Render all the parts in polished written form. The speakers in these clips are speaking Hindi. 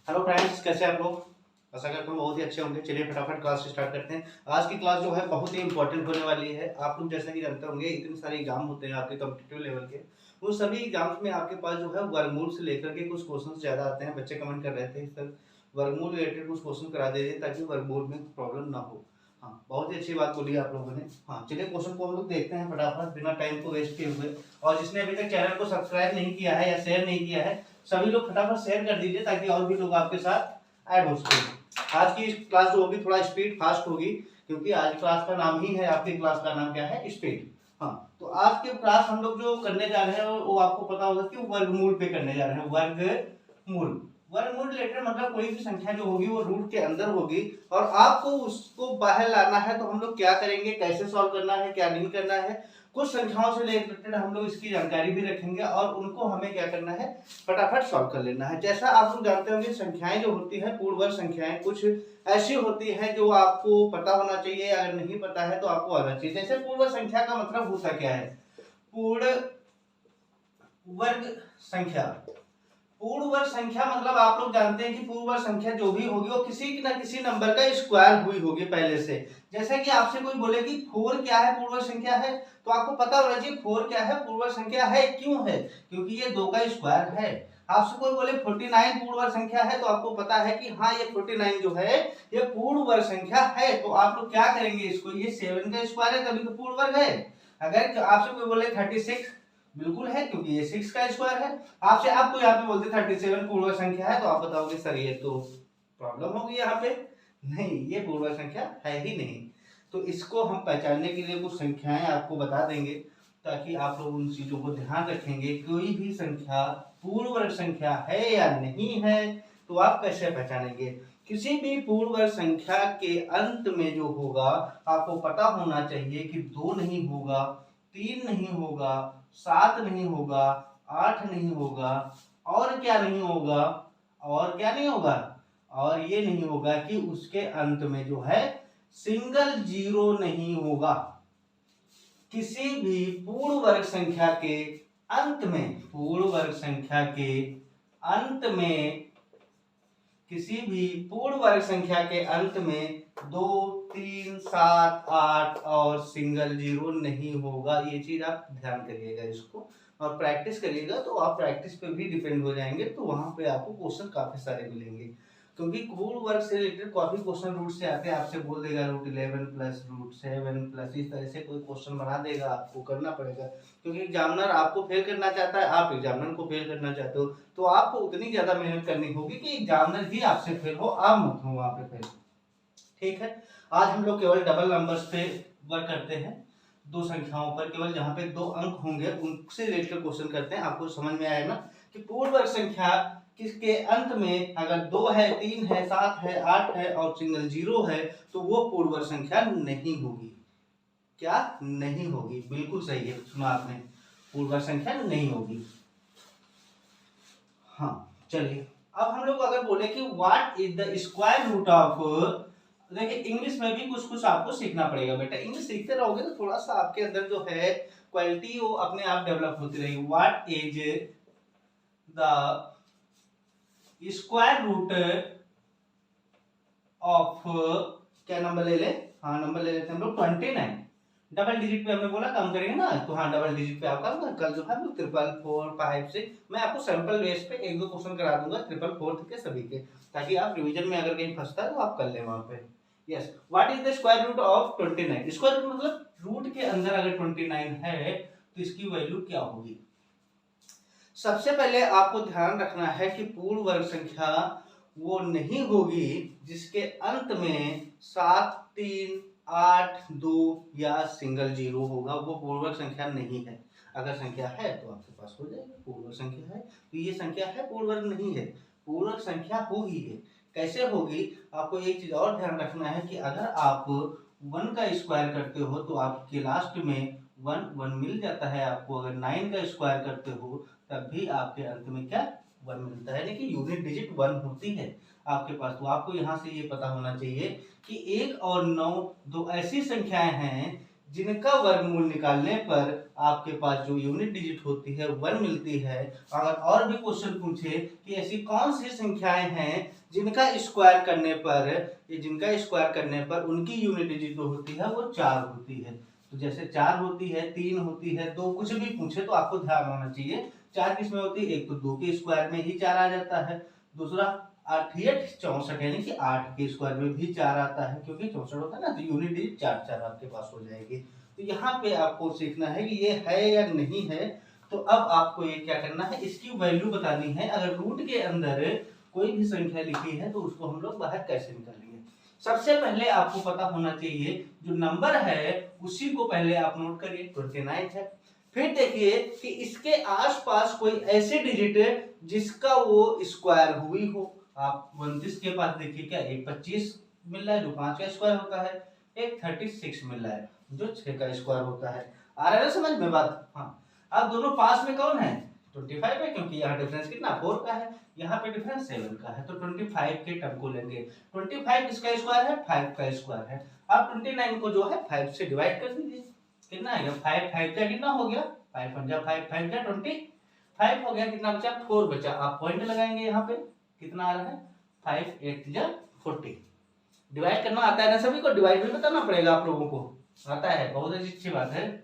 हेलो फ्रेंड्स, कैसे आप लोग? आशा करता हूँ बहुत ही अच्छे होंगे। चलिए फटाफट क्लास स्टार्ट करते हैं। आज की क्लास जो है बहुत ही इंपॉर्टेंट होने वाली है। आप लोग जैसा कि जानते होंगे इतने सारे एग्जाम होते हैं आपके कॉम्पिटिटिव लेवल के। उन सभी एग्जाम्स में आपके पास जो है वर्गमूल से लेकर के कुछ क्वेश्चन ज्यादा आते हैं। बच्चे कमेंट कर रहे थे सर वर्गमूल रिलेटेड कुछ क्वेश्चन करा दीजिए ताकि वर्गमूल में प्रॉब्लम ना हो। हाँ, बहुत ही अच्छी बात बोली आप लोगों ने। हाँ, चलिए क्वेश्चन को हम लोग देखते हैं फटाफट बिना टाइम को वेस्ट किए हुए। और जिसने अभी तक चैनल को सब्सक्राइब नहीं किया है या शेयर नहीं किया है, सभी लोग फटाफट शेयर कर दीजिए ताकि और भी लोग आपके साथ ऐड हो सके। आज की क्लास जो होगी थोड़ा स्पीड फास्ट होगी क्योंकि आज क्लास का नाम ही है, आपकी क्लास का नाम क्या है? स्पीड। हाँ, तो आज की क्लास हम लोग जो करने जा रहे हैं वो आपको पता होगा कि वर्गमूल पे करने जा रहे हैं। वर्गमूल वर्गमूल रिलेटेड मतलब कोई भी संख्या जो होगी वो रूट के अंदर होगी और आपको उसको बाहर लाना है। तो हम लोग क्या करेंगे, कैसे सॉल्व करना है, क्या नहीं करना है, कुछ संख्याओं से रिलेटेड हम लोग इसकी जानकारी भी रखेंगे और उनको हमें क्या करना है, फटाफट सॉल्व कर लेना है। जैसा आप लोग जानते होंगे संख्याएं जो होती है, पूर्ण वर्ग संख्याएं कुछ ऐसी होती है जो आपको पता होना चाहिए, अगर नहीं पता है तो आपको आना चाहिए। जैसे पूर्ण वर्ग संख्या का मतलब होता क्या है? पूर्ण वर्ग संख्या, पूर्ण वर्ग संख्या मतलब आप लोग जानते हैं कि पूर्ण वर्ग संख्या जो भी होगी वो किसी न किसी नंबर का स्क्वायर हुई होगी पहले से। जैसे कि आपसे कोई बोले कि 4 क्या है, पूर्ण वर्ग संख्या है, तो आपको पता होना चाहिए 4 क्या है, पूर्ण वर्ग संख्या है। क्यों है? क्योंकि ये 2 का स्क्वायर है। आपसे कोई बोले 49 पूर्ण वर्ग संख्या है, तो आपको पता है कि हाँ ये 49 जो है ये पूर्ण वर्ग संख्या है। तो आप लोग क्या करेंगे, इसको ये 7 का स्क्वायर है तभी तो पूर्ण वर्ग है। अगर आपसे कोई बोले 36, बिल्कुल है क्योंकि ये 6 का स्क्वायर है। आपसे आपको यहाँ पे बोलते 37 पूर्ण संख्या है, तो आप बताओगे सर ये तो प्रॉब्लम होगी यहाँ पे। नहीं, ये पूर्ण संख्या है ही नहीं। तो इसको हम पहचानने के लिए कुछ संख्याएं आपको बता देंगे ताकि आप लोग उन चीजों को ध्यान रखेंगे। कोई भी संख्या पूर्ण वर्ग संख्या है या नहीं है तो आप कैसे पहचानेंगे। किसी भी पूर्ण वर्ग संख्या के अंत में जो होगा आपको पता होना चाहिए कि 2 नहीं होगा, 3 नहीं होगा, 7 नहीं होगा, 8 नहीं होगा, और क्या नहीं होगा, और क्या नहीं होगा, और ये नहीं होगा कि उसके अंत में जो है सिंगल जीरो नहीं होगा। किसी भी पूर्ण वर्ग संख्या के अंत में, पूर्ण वर्ग संख्या के अंत में, किसी भी पूर्ण वर्ग संख्या के अंत में 2, 3, 7, 8 और सिंगल जीरो नहीं होगा। ये चीज आप ध्यान करिएगा इसको और प्रैक्टिस करिएगा। तो आप प्रैक्टिस पे भी डिपेंड हो जाएंगे, तो वहां पे आपको क्वेश्चन काफी सारे मिलेंगे क्योंकि पूर्ण वर्ग से रिलेटेड काफी क्वेश्चन रूट से आते हैं। आपसे बोल देगा √11 प्लस √7 प्लस, इस तरह से कोई क्वेश्चन बना देगा, आपको करना पड़ेगा क्योंकि एग्जामिनर आपको फेल करना चाहता है, आप एग्जामिनर को फेल करना चाहते हो। तो आपको उतनी ज्यादा मेहनत करनी होगी कि एग्जामिनर ही आपसे फेल हो, आप मत हो वहां पे फेल। ठीक है, आज हम लोग केवल डबल नंबर्स पे वर्क करते हैं, दो संख्याओं पर केवल जहां पे 2 अंक होंगे उनसे रिलेटेड क्वेश्चन करते हैं। आपको समझ में आया ना कि पूर्ण वर्ग संख्या किसके अंत में अगर 2 है, 3 है, 7 है, 8 है और सिंगल जीरो है तो वो पूर्ण वर्ग संख्या नहीं होगी। क्या नहीं होगी? बिल्कुल सही है, सुना आपने, पूर्ण वर्ग संख्या नहीं होगी। हाँ, चलिए अब हम लोग अगर बोले कि what is the square root of, देखिए इंग्लिश में भी कुछ कुछ आपको सीखना पड़ेगा बेटा। इंग्लिश सीखते रहोगे तो थोड़ा सा आपके अंदर जो है क्वालिटी वो अपने आप डेवलप होती रहेगी। What is the square root of, क्या नंबर ले ले, हाँ नंबर ले लेते हैं हम लोग 29। डबल डिजिट पे हमने बोला कम करेंगे ना, तो हाँ डबल डिजिट पे आपका कल जो है 44456। मैं आपको सैंपल बेस पे 1-2 क्वेश्चन करा दूंगा 444 के सभी के, ताकि आप रिवीजन में अगर कहीं फंसता है तो आप कर ले वहां पे। Yes, what is the square root of 29? Square root मतलब रूट के अंदर अगर 29 है तो इसकी वैल्यू क्या होगी। सबसे पहले आपको ध्यान रखना है कि पूर्ण वर्ग संख्या वो नहीं होगी जिसके अंत में 7, 3, 8, 2 या सिंगल जीरो होगा, वो पूर्ण वर्ग संख्या नहीं है। अगर संख्या है तो आपके पास हो जाएगा, पूर्ण वर्ग संख्या है तो ये संख्या है, पूर्ण वर्ग नहीं है। पूर्ण वर्ग संख्या होगी है, कैसे होगी? आपको एक चीज और ध्यान रखना है कि अगर आप 1 का स्क्वायर करते हो तो आपके लास्ट में 1 मिल जाता है आपको। अगर 9 का स्क्वायर करते हो तब भी आपके अंत में क्या 1 मिलता है, यानी कि यूनिट डिजिट 1 होती है आपके पास। तो आपको यहाँ से ये पता होना चाहिए कि 1 और 9 दो ऐसी संख्याएं हैं जिनका वर्गमूल निकालने पर आपके पास जो यूनिट डिजिट होती है 1 मिलती है। अगर और भी क्वेश्चन पूछे कि ऐसी कौन सी संख्याएं हैं जिनका स्क्वायर करने पर उनकी यूनिट डिजिट जो होती है वो 4 होती है। तो जैसे 4 होती है, 3 होती है, 2, कुछ भी पूछे तो आपको ध्यान होना चाहिए 4 किसमें होती है। एक तो 2 के स्क्वायर में ही 4 आ जाता है, दूसरा 8 64 यानी कि 8 के स्क्वायर में भी 4 आता है, क्योंकि 64 होता है ना, तो यूनिट डिजिट 4 4 आपके पास हो जाएगी। तो यहाँ पे आपको सीखना है कि ये है या नहीं है। तो अब आपको ये क्या करना है, इसकी वैल्यू बतानी है। अगर रूट के अंदर कोई भी संख्या लिखी है तो उसको हम लोग बाहर कैसे निकालेंगे। सबसे पहले आपको पता होना चाहिए जो नंबर है उसी को पहले आप नोट करिए, 29 है। फिर देखिए कि इसके आसपास कोई ऐसे डिजिट है जिसका वो स्क्वायर हुई हो। आप 29 के पास देखिए क्या, एक 25 मिल रहा है जो 5 का स्क्वायर होता है, एक 36 मिल रहा है जो 6 का स्क्वायर होता है। आ रहा है ना समझ में बात। हाँ, अब दोनों पास में कौन है, 25 है, क्योंकि यहाँ डिफरेंस कितना 4 का है, यहाँ पे डिफरेंस 7 का है, तो 25 के टर्म को लेंगे। 25 किसका स्क्वायर है, 5 का स्क्वायर है। अब 29 को जो है 5 से डिवाइड कर दीजिए, कितना आएगा 5 5 का कितना हो गया 5 5 5 5 का 25 हो गया, कितना बचा 4 बचा। आप पॉइंट लगाएंगे यहाँ पे, कितना आ रहा है 5 8 जा 40। डिवाइड करना आता है ना सभी को, डिवाइड भी बताना पड़ेगा आप लोगों को, आता है, बहुत अच्छी बात है।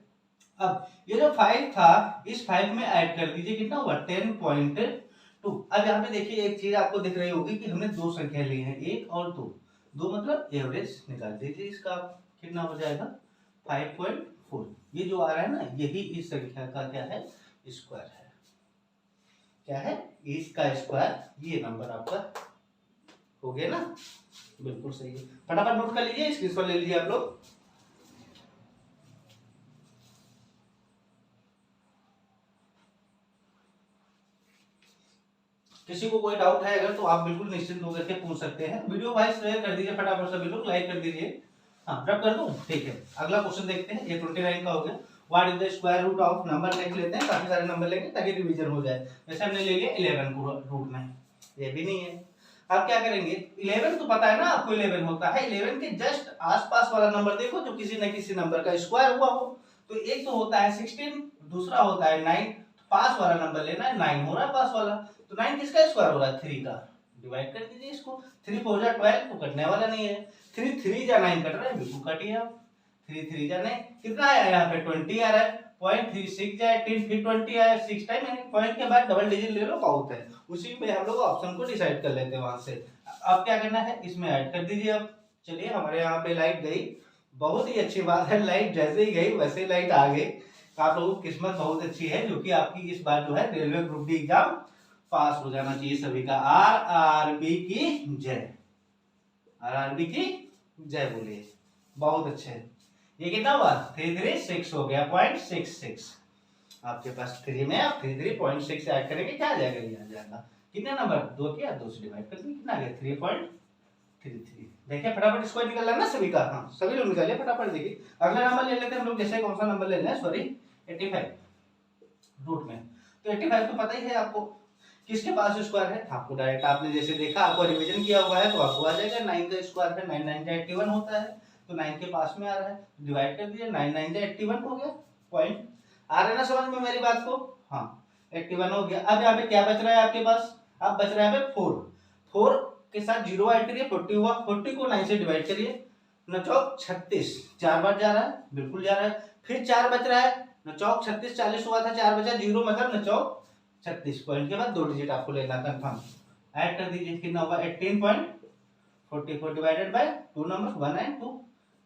अब ये जो 5 था इस 5 में ऐड कर दीजिए, कितना हुआ 10.2। अब यहाँ पे देखिए एक चीज आपको दिख रही होगी कि हमने दो संख्या ली है, 1 और 2, 2 मतलब एवरेज निकाल दीजिए इसका, कितना हो जाएगा 5.4। ये जो आ रहा है ना यही इस संख्या का क्या है, स्क्वायर है। क्या है, इसका स्क्वायर, ये नंबर आपका हो गया ना, बिल्कुल सही है। फटाफट नोट कर लीजिए, स्क्रीनशॉट ले लीजिए आप लोग। किसी को कोई डाउट है अगर तो आप बिल्कुल निश्चिंत होकर के पूछ सकते हैं। वीडियो भाई शेयर कर दीजिए फटाफट, सभी लोग लाइक कर दीजिए। हाँ रब कर दूं, ठीक है। अगला क्वेश्चन देखते हैं, ये 29 का हो गया। What is the square root of, number देख लेते हैं, काफी सारे नंबर लेंगे ताकि रिवीजन हो जाए। जैसे हमने ले लिया 11 को रूट में, ये भी नहीं है। अब क्या करेंगे, 11 तो पता है ना आपको 11 होता है, 11 के जस्ट आसपास वाला नंबर देखो जो किसी न किसी नंबर का स्क्वायर हुआ हो। तो एक तो होता है 16, दूसरा होता है 9, पास वाला नंबर लेना है, 9 हो रहा है पास वाला। तो 9 किसका स्क्वायर हो रहा है, 3 का। डिवाइड कर दीजिए इसको, 3 4 जा 12, तो कटने वाला नहीं है। 3 3 जा 9 कट रहा है, बिल्कुल काटिए आप। 3 3 जा 9, कितना आया यहाँ पे 20 आ रहा है। 0.36 जाए 10 फिर 20 आया, 6 टाइम यानी पॉइंट के बाद डबल डिजिट ले लो बहुत है। उसी में हम लोग ऑप्शन को डिसाइड कर लेते हैं वहां से। अब क्या करना है, इसमें ऐड कर दीजिए। अब चलिए, हमारे यहाँ पे लाइट गई, बहुत ही अच्छी बात है, लाइट जैसे ही गई वैसे ही लाइट आ गई। आप लोगों की किस्मत बहुत अच्छी है, जो कि आपकी इस बार जो है रेलवे ग्रुप डी एग्जाम पास हो जाना चाहिए सभी का। आरआरबी की जय, आरआरबी की जय बोलिए, बहुत अच्छे। ये कितना हुआ 336 हो गया 0.66। आपके पास 3 में आप 3.6 ऐड करेंगे, क्या आ जाएगा, ये आ जाएगा कितने नंबर 2 किया, 2 से डिवाइड कर दिया, कितना आ गया 3.33। देखिए फटाफट स्क्वायर निकल रहा है ना सभी का। हाँ सभी लोग निकालिए फटाफट। देखिए अगला नंबर ले लेते हैं हम लोग, जैसे कौन सा नंबर ले लें, सॉरी 85 रूट में। तो 85 तो पता ही है आपको किसके पास स्क्वायर है, आपको डायरेक्ट, आपने जैसे देखा, आपको रिवीजन किया हुआ है तो आपको आ जाएगा 9 का स्क्वायर है, 9 9 81 होता है, तो 9 के पास में आ रहा है, डिवाइड कर दीजिए, 9 9 81 हो गया। पॉइंट आ रहा है ना समझ में मेरी बात को। हाँ 81 हो गया। अब यहाँ पे क्या बच रहा है आपके पास, अब बच रहा है 4, 4 के साथ 0 ऐड करिए, 40 हुआ, 40 को 9 से डिवाइड करिए, 9 चौक 36, 4 बार जा रहा है, बिल्कुल जा रहा है। फिर 4 बच रहा है, 9 चौक 36, 40 हुआ था, 4 बचा 0, मतलब 9 चौक 36। पॉइंट के बाद 2 डिजिट आपको लेना कंफर्म, ऐड कर दीजिए, कितना होगा 18.44 डिवाइडेड बाय 2 नंबर 1 एंड 2,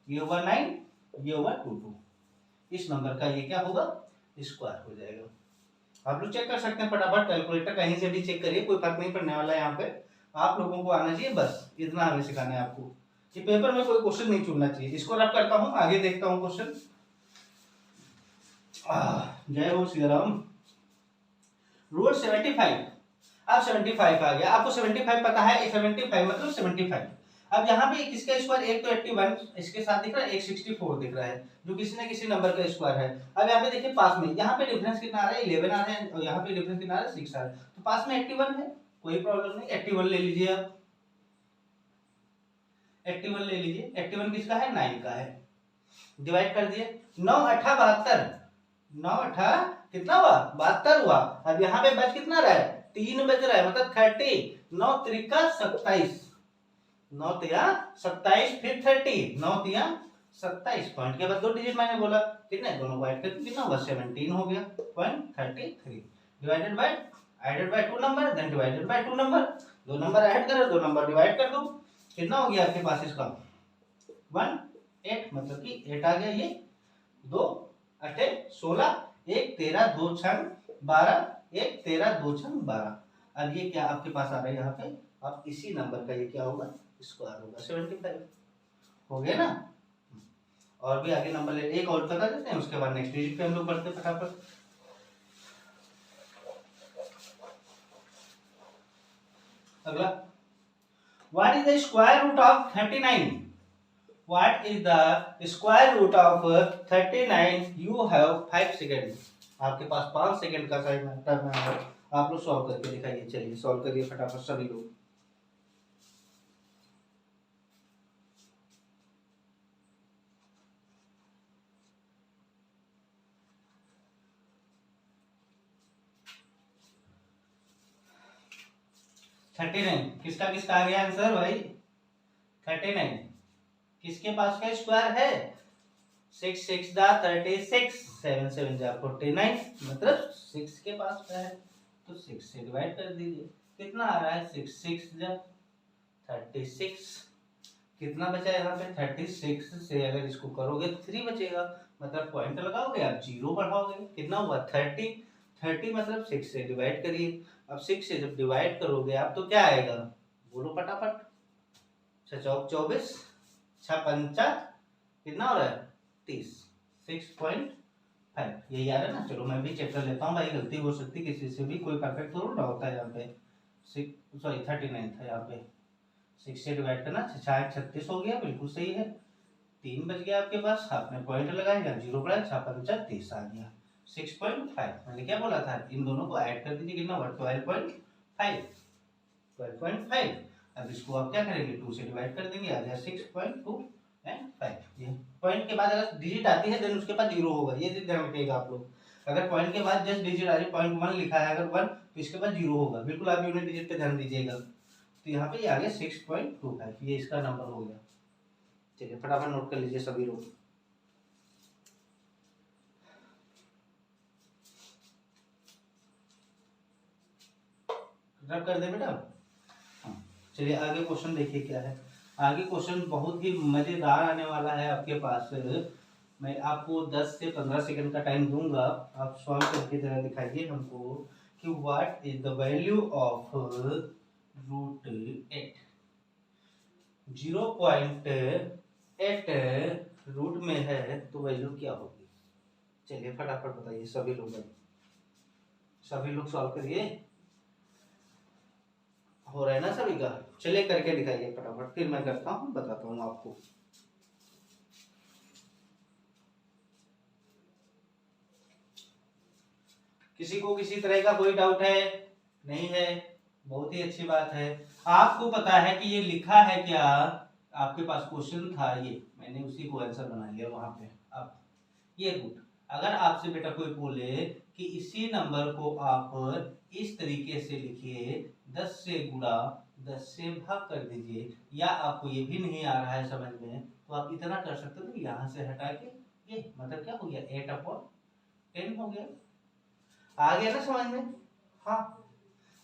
ये होगा 9, ये होगा 22। इस नंबर का ये क्या होगा, स्क्वायर हो जाएगा। आप लोग चेक कर सकते हैं फटाफट, कैलकुलेटर कहीं से भी चेक करिए, कोई फर्क नहीं पड़ने वाला है यहाँ पे। आप लोगों को आना चाहिए, बस इतना हमें सिखाना है आपको कि पेपर में कोई क्वेश्चन नहीं चुनना चाहिए। इसको रब करता हूँ, आगे देखता हूँ क्वेश्चन। जय हो श्री राम। रूट 75, अब 75 आ गया, आपको 75 पता है, 75 मतलब 75। अब यहाँ पे किसका स्क्वायर, एक तो 81 इसके साथ दिख रहा है, एक 64 दिख रहा है, जो किसी न किसी नंबर का स्क्वायर है। अब यहाँ पे देखिए पास में, यहाँ पे डिफरेंस कितना आ रहा है 11 आ रहा है, और यहाँ पे डिफरेंस कितना आ रहा है 6 आ रहा है, तो पास में 81 है, कोई प्रॉब्लम नहीं, 81 ले लीजिए आप, 81 ले लीजिए। 81 किसका है, 9 का है। डिवाइड कर दिए, 9 अठा 72, 9 अठा कितना हुआ 72 हुआ। अब यहाँ पे बच कितना रहा है 3 बच रहा है, मतलब 30, 9 त्रिका 27, 9 तिया 27, फिर 30, 9 तिया 27, पॉइंट के बाद 2 डिजिट मैंने बोला, कितना दोनों को ऐड करके कितना हुआ 17 हो गया, 0.33 divided by, added by 2 number, then divided by 2 number, 2 number add करो 2 नंबर डिवाइड कर दो, कितना हो गया आपके पास इसका 1 8, मतलब कि 8 आ गया। ये 2 अठे 16, 1 13 2 छंग 12, 1 13 2 छंग 12। अब ये क्या आपके पास आ रहा है यहाँ पे, अब इसी नंबर का ये क्या होगा स्क्वायर होगा 75, हो गया ना। और भी आगे नंबर ले, एक और बता देते हैं, उसके बाद नेक्स्ट डिजिट पे हम लोग बढ़ते फटाफट। अगला, what is the square root of 39? What is the square root of 39? You have 5 second, आपके पास 5 सेकेंड का टाइम है, आप लोग सॉल्व करके दिखाइए। चलिए सॉल्व करिए फटाफट सभी लोग। थर्टी नाइन किसका किसका आ गया आंसर भाई, 39 किसके पास का स्क्वायर है, 6 6 दा 36, 7 7 जा 49, मतलब 6 के पास का है, तो 6 से डिवाइड कर दीजिए, कितना आ रहा है 6 6 जा 36, कितना बचा यहाँ पे 36 से अगर इसको करोगे तो 3 बचेगा, मतलब पॉइंट लगाओगे आप 0 बढ़ाओगे, कितना हुआ 30, 30 मतलब 6 से डिवाइड करिए। अब 6 से जब डिवाइड करोगे आप तो क्या आएगा, बोलो फटाफट, 6 चौक 24, 6 पंचा कितना हो रहा है 30, 6.5, यही आ रहा है ना। चलो मैं भी चेक कर लेता हूँ भाई, गलती हो सकती किसी से भी, कोई परफेक्ट थोड़ा ना होता है यहाँ पे। 39 था यहाँ पे, 6 से डिवाइड करना, 6 36 हो गया, बिल्कुल सही है, 3 बच गया आपके पास, आपने पॉइंट लगाया 0 बढ़ाया, 6 पंचा 30 आ गया 6.5। मैंने क्या बोला था, इन दोनों को ऐड कर दीजिए, कितना हुआ 12.5, 12.5। अब इसको आप क्या करेंगे 2 से डिवाइड कर देंगे, आ गया 6.25। ये पॉइंट के बाद अगर डिजिट आती है देन उसके बाद 0 होगा, ये ध्यान रखिएगा आप लोग। अगर पॉइंट के बाद जस्ट डिजिट आ रही है, पॉइंट 1 लिखा है अगर 1, तो इसके बाद 0 होगा, बिल्कुल आप यूनिट डिजिट पे ध्यान दीजिएगा। तो यहाँ पे ये आ गया 6.25, ये इसका नंबर हो गया। चलिए फटाफट नोट कर लीजिए सभी लोग। रब कर दे बेटा। चलिए आगे क्वेश्चन देखिए क्या है। आगे क्वेश्चन बहुत ही मजेदार आने वाला है आपके पास। मैं आपको 10 से 15 सेकंड का टाइम दूंगा, आप सॉल्व करके जरा दिखाइए हमको कि what is the value of root 8। 0.8 root में है तो वैल्यू क्या होगी, चलिए फटाफट बताइए सभी लोग, सभी लोग सॉल्व करिए। हो रहा है ना सभी का, चलिए करके दिखाइए फटाफट, फिर मैं करता हूँ बताता हूँ आपको। किसी को किसी तरह का कोई डाउट है, नहीं है, बहुत ही अच्छी बात है। आपको पता है कि ये लिखा है क्या, आपके पास क्वेश्चन था ये, मैंने उसी को आंसर बना लिया वहां पे। अब ये रूट, अगर आपसे बेटा कोई बोले कि इसी नंबर को आप इस तरीके से लिखिए, 10 से गुणा 10 से भाग कर दीजिए, या आपको ये भी नहीं आ रहा है समझ में, तो आप इतना कर सकते हो, यहाँ से हटा के ये मतलब क्या हो गया 8/10 हो गया। आ गया ना समझ में। हाँ,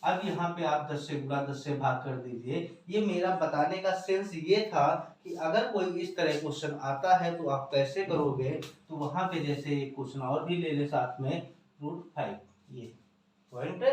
अब यहाँ पे आप 10 से गुणा 10 से भाग कर दीजिए। ये मेरा बताने का सेंस ये था कि अगर कोई इस तरह क्वेश्चन आता है तो आप कैसे करोगे, तो वहां पे जैसे एक क्वेश्चन और भी ले ले साथ में, √5, ये पॉइंट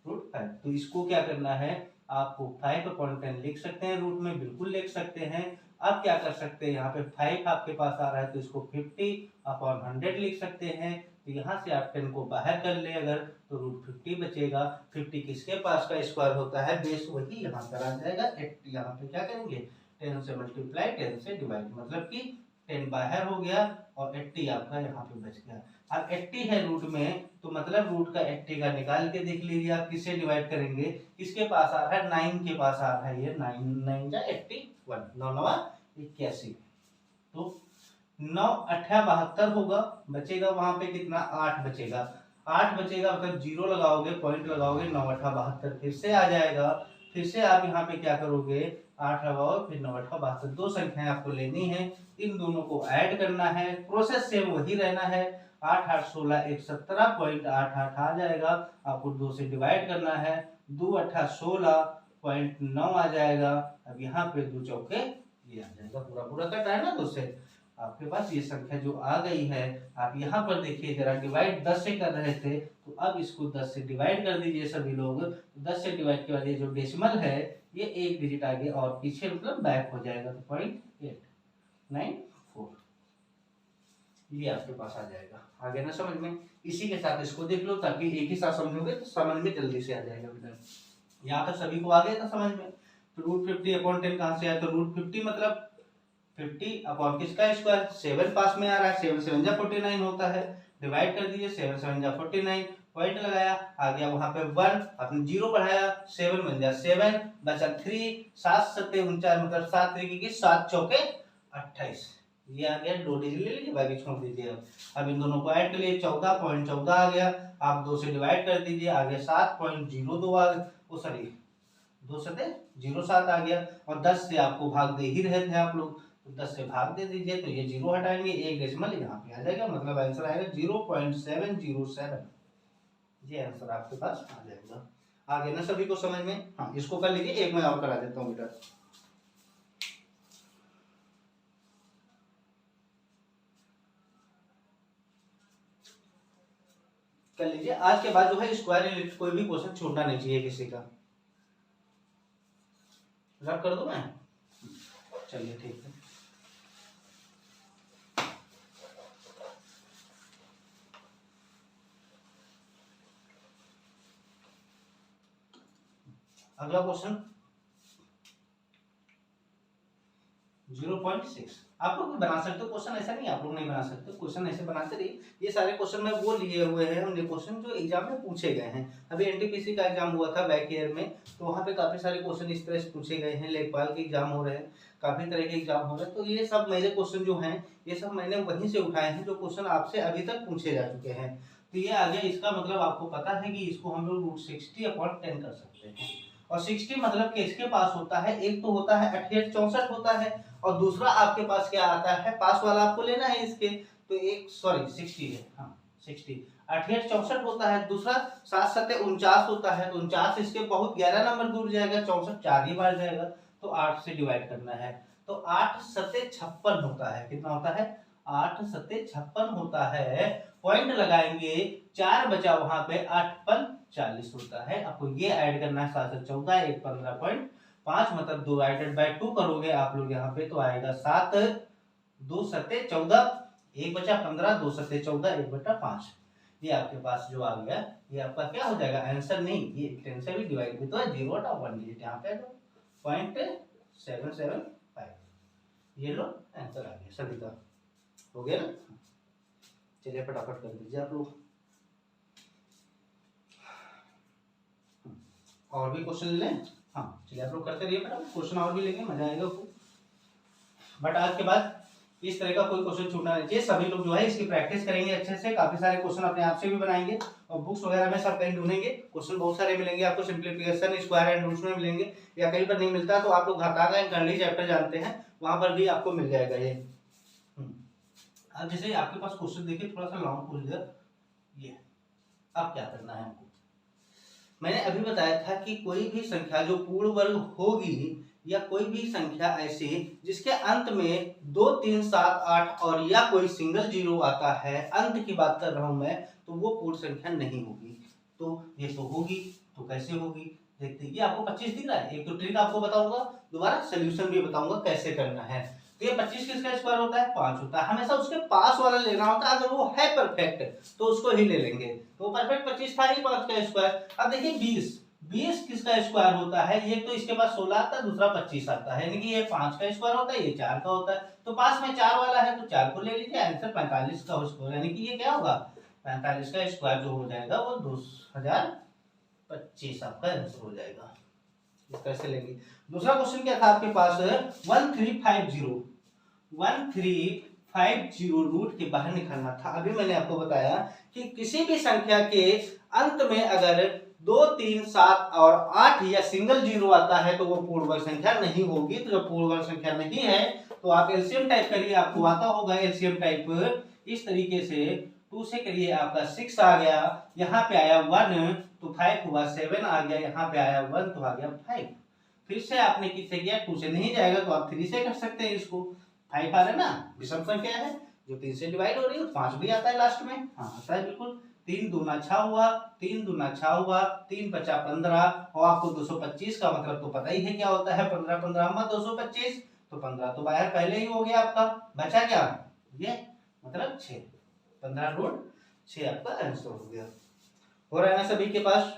√5, तो इसको क्या करना है, आपको 5/10 लिख सकते हैं, रूट में बिल्कुल लिख सकते हैं। अब क्या कर सकते हैं, यहाँ पे 5 आपके पास आ रहा है तो इसको 50/100 लिख सकते हैं। तो यहाँ से आप 10 को बाहर कर ले अगर, तो √50 बचेगा। 50 किसके पास का स्क्वायर होता है, बेस वही यहाँ पर आ जाएगा। यहाँ पे क्या करेंगे 10 से मल्टीप्लाई 10 से डिवाइड, मतलब कि 10 बाहर हो गया और 80 आपका यहाँ पे बच गया। अब 80 है रूट में, तो मतलब रूट का 80 का निकाल के देख लीजिए आप किससे डिवाइड करेंगे, किसके पास आ रहा है 9 के पास आ रहा है, ये 9 9 जा 81, 9 9 81, तो 9 8 72 होगा, बचेगा वहां पे कितना 8 बचेगा, 8 बचेगा मतलब जीरो लगाओगे, पॉइंट लगाओगे, 9 8 72 फिर से आ जाएगा। फिर से आप यहाँ पे क्या करोगे 8 लगाओ फिर 9 8 72, दो संख्याएं आपको लेनी है, इन दोनों को ऐड करना है, प्रोसेस सेम वही रहना है। 8 8 16 117.88 आ जाएगा, आपको 2 से डिवाइड करना है, 2 8 16.9 आ जाएगा। अब यहाँ पे 2 चौके ये आ जाएगा, पूरा पूरा कट है ना 2 से। आपके पास ये संख्या जो आ गई है, आप यहाँ पर देखिए जरा, डिवाइड 10 से कर रहे थे तो अब इसको 10 से डिवाइड कर दीजिए सभी लोग। 10 से डिवाइड के बाद ये जो डेसिमल है ये एक डिजिट आगे और पीछे मतलब बैक हो जाएगा, तो 0.894 ये आपके पास आ जाएगा। आगे ना समझ में, इसी के साथ इसको देख लो ताकि एक ही साथ समझोगे तो समझ में जल्दी से आ जाएगा बेटा। यहाँ तक सभी को आ गया था समझ में। तो √50/10 कहाँ से आया, तो √50 मतलब 50 अपॉन किसका स्क्वायर, 7 पास में आ रहा है, 7 7 जा 49 होता है, डिवाइड कर दीजिए, 7 7 जा 49, पॉइंट लगाया, आ गया वहां पे 1, अपने जीरो बढ़ाया, 7 बन गया 7, बचा 3, 7 7 49 मतलब 7 तरीके की 7 चौके 28, ये आ गया, 2 डिजिट ले लीजिए, बाकी छोड़ दीजिए। अब इन दोनों को ऐड कर लिए, 14.14 आ गया, आप 2 से डिवाइड कर दीजिए, आ गया 7.02 आ गया, ओ सॉरी 2 से 07 आ गया, और 10 से आपको भाग दे ही रहे थे आप लोग, तो 10 से भाग दे दीजिए, तो ये जीरो हटाएंगे, एक डेसिमल यहाँ पे आ जाएगा, मतलब आंसर आएगा 0.707, ये आंसर आपके पास आ जाएगा। आगे ना सभी को समझ में, हाँ इसको कर लीजिए, एक मैं और करा देता हूँ बेटा। कर लीजिए, आज के बाद जो है स्क्वायर रिलेटेड कोई भी क्वेश्चन छूटना नहीं चाहिए किसी का। रब कर दूं मैं, चलिए ठीक है। अगला क्वेश्चन 0.6, आप लोग भी बना सकते हो क्वेश्चन, ऐसा नहीं आप लोग नहीं बना सकते, क्वेश्चन ऐसे बनाते रहिए। ये सारे क्वेश्चन मैं वो लिए हुए हैं, उनके क्वेश्चन जो एग्जाम में पूछे गए हैं। अभी एनटीपीसी का एग्जाम हुआ था बैक ईयर में, तो वहाँ पे काफी सारे क्वेश्चन इस तरह से पूछे गए हैं, लेखपाल के एग्जाम हो रहे हैं, काफी तरह के एग्जाम हो रहे हैं, तो ये सब मेरे क्वेश्चन जो हैं ये सब मैंने वहीं से उठाए हैं, जो क्वेश्चन आपसे अभी तक पूछे जा चुके हैं। तो ये आ गया, इसका मतलब आपको पता है कि इसको हम लोग √60/10 कर सकते हैं। और 60 मतलब किसके पास होता है, एक तो होता है 68 64 होता है, और दूसरा आपके पास क्या आता है, पास वाला आपको लेना है इसके, तो एक सॉरी 60 है, हाँ 60, 68 64 होता है, दूसरा 7 7 49 होता है, तो 49 इसके बहुत 11 नंबर दूर जाएगा, 64 4 ही बार जाएगा, तो 8 से डिवाइड करना है, तो 8 7 56 होता है, कितना होता है 8 7 56 होता है, पॉइंट लगाएंगे, 4 बचा वहां पे, 8 5 40 होता है, आपको ये ऐड करना है, 7 14 1 15.5 मतलब डिवाइडेड बाय 2 करोगे आप लोग यहाँ पे, तो आएगा 7 2 7 14, एक बचा 15, 2 7 14, 1/5, ये आपके पास जो आ गया, ये आपका क्या हो जाएगा, आंसर नहीं, ये 10 से भी डिवाइड भी तो है, 0 हटाओ 1 डिजिट यहाँ पे 0.775, ये लो आंसर आ गया सभी का, हो गया ना। चलिए फटाफट कर दीजिए आप लोग, और भी क्वेश्चन लें, हाँ चलिए आप लोग करते रहिए बेटा, क्वेश्चन और भी लेंगे, मजा आएगा आपको। बट आज के बाद इस तरह का कोई क्वेश्चन छूटना नहीं चाहिए, सभी लोग जो है इसकी प्रैक्टिस करेंगे अच्छे से, काफी सारे क्वेश्चन अपने आप से भी बनाएंगे, और बुक्स वगैरह में सब कहीं ढूंढेंगे, क्वेश्चन बहुत सारे मिलेंगे आपको, सिंप्लीफिकेशन स्क्वायर एंड रूट्स में मिलेंगे, या कहीं पर नहीं मिलता तो आप लोग घातांक एंड कर्ली चैप्टर जानते हैं, वहां पर भी आपको मिल जाएगा ये। अब जैसे आपके पास क्वेश्चन देखिए थोड़ा सा लॉन्ग पूछ दिया, ये अब क्या करना है हमको, मैंने अभी बताया था कि कोई भी संख्या जो पूर्ण वर्ग होगी, या कोई भी संख्या ऐसी जिसके अंत में 2 3 7 8 और या कोई सिंगल जीरो आता है, अंत की बात कर रहा हूं मैं, तो वो पूर्ण संख्या नहीं होगी। तो ये तो होगी, तो कैसे होगी देखते हैं। ये आपको 25 दिख रहा है, एक तो ट्रिक आपको बताऊंगा, दोबारा सोल्यूशन भी बताऊंगा कैसे करना है। तो ये 25 किसका स्क्वायर होता है, 5 होता है, हमेशा उसके पास वाला लेना होता है, अगर वो है परफेक्ट तो उसको ही ले लेंगे, तो परफेक्ट 25 था ही 5 का स्क्वायर। अब देखिए 20 किसका स्क्वायर होता है, ये तो इसके पास 16 आता है, दूसरा 25 आता है, यानी कि ये 5 का स्क्वायर होता है, ये 4 का होता है, तो पास में 4 वाला है तो 4 को ले लीजिए, आंसर 45 का स्क्वायर, यानी कि ये क्या होगा 45 का स्क्वायर जो हो जाएगा वो 2025 आपका आंसर हो जाएगा, इस तरह से लेंगे। दूसरा क्वेश्चन क्या था आपके पास, 1350 50 रूट के बाहर निकालना था। अभी मैंने आपको बताया कि किसी भी संख्या के अंत में अगर 2, 3, 7 और 8 या सिंगल जीरो आता है तो वो पूर्ण वर्ग संख्या नहीं होगी। तो जब पूर्ण वर्ग संख्या नहीं है तो आप एलसीएम टाइप करिए, आपको आता होगा एलसीएम टाइप इस तरीके से। 2 से करिए आपका 6 आ गया, यहाँ पे आया 1 तो 5 हुआ, 7 आ गया, यहाँ पे आया 1 तो आ गया 5। फिर से आपने किससे किया, 2 से नहीं जाएगा तो आप 3 से कर सकते हैं इसको। 5 आ रहा है ना, विषम संख्या है जो 3 से डिवाइड हो रही है, 5 भी आता है लास्ट में, हाँ आता है बिल्कुल। 3 दूना 6 हुआ, 3 दूना 6 हुआ, 3 5 15 और आपको 225 का मतलब तो पता ही है क्या होता है, 15 15 225, तो 15 तो बाहर पहले ही हो गया आपका, बचा क्या ये मतलब 6, 15 रूट 6 आपका आंसर हो गया। हो रहा है ना सभी के पास?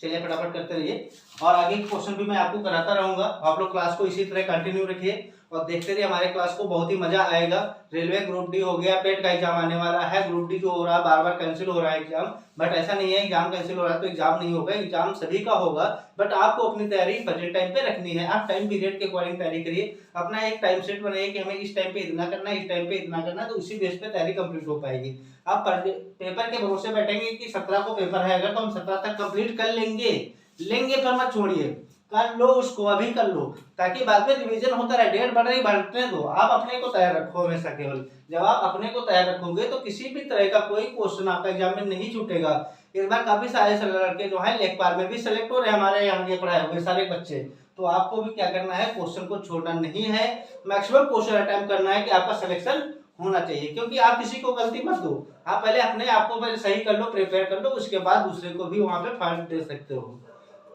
चलिए फटाफट करते रहिए और आगे के क्वेश्चन भी मैं आपको कराता रहूंगा। आप लोग क्लास को इसी तरह कंटिन्यू रखिए और देखते रहिए, हमारे क्लास को बहुत ही मजा आएगा। रेलवे ग्रुप डी हो गया, पेट का एग्जाम आने वाला है, ग्रुप डी जो हो रहा है बार बार कैंसिल हो रहा है एग्जाम, बट ऐसा नहीं है एग्जाम कैंसिल हो रहा है तो एग्जाम नहीं होगा, एग्जाम सभी का होगा। बट आपको अपनी तैयारी प्रेजेंट टाइम पे रखनी है, आप टाइम पीरियड के अकॉर्डिंग तैयारी करिए, अपना एक टाइम सेट बनाइए कि हमें इस टाइम पे इतना करना है, इस टाइम पे इतना करना है, तो उसी बेस पे तैयारी कंप्लीट हो पाएगी। आप पेपर के भरोसे बैठेंगे कि 17 को पेपर है अगर तो हम 17 तक कंप्लीट कर लेंगे पर मत छोड़िए, कर लो उसको, अभी कर लो ताकि बाद में रिवीजन होता रहे, डेट बढ़ रही बढ़ने दो। आप अपने को तैयार रखो हमेशा, केवल जब आप अपने को तैयार रखोगे तो किसी भी तरह का कोई क्वेश्चन आपका एग्जाम में नहीं छूटेगा। इस बार काफी सारे लड़के जो है लेखपाल में भी सेलेक्ट हो रहे हैं, हमारे यहाँ के पढ़ाए हुए सारे बच्चे। तो आपको भी क्या करना है, क्वेश्चन को छोड़ना नहीं है, मैक्सिमम क्वेश्चन अटेम्प्ट करना है कि आपका सिलेक्शन होना चाहिए। क्योंकि आप किसी को गलती मत दो, आप पहले अपने आप को पहले सही कर लो, प्रिपेयर कर लो, उसके बाद दूसरे को भी वहां पे फॉल्ट दे सकते हो।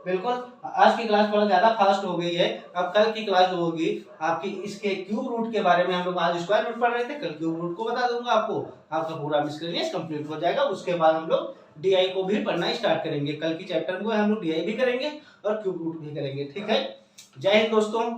बिल्कुल, आज की क्लास थोड़ा ज्यादा फास्ट हो गई है। अब कल की क्लास जो होगी आपकी इसके क्यूब रूट के बारे में, हम लोग आज स्क्वायर रूट पढ़ रहे थे, कल क्यूब रूट को बता दूंगा आपको, आपका पूरा मिसलेनियस कंप्लीट हो जाएगा। उसके बाद हम लोग डीआई को भी पढ़ना स्टार्ट करेंगे। कल की चैप्टर में हम लोग डीआई भी करेंगे और क्यूब रूट भी करेंगे। ठीक है, जय हिंद दोस्तों।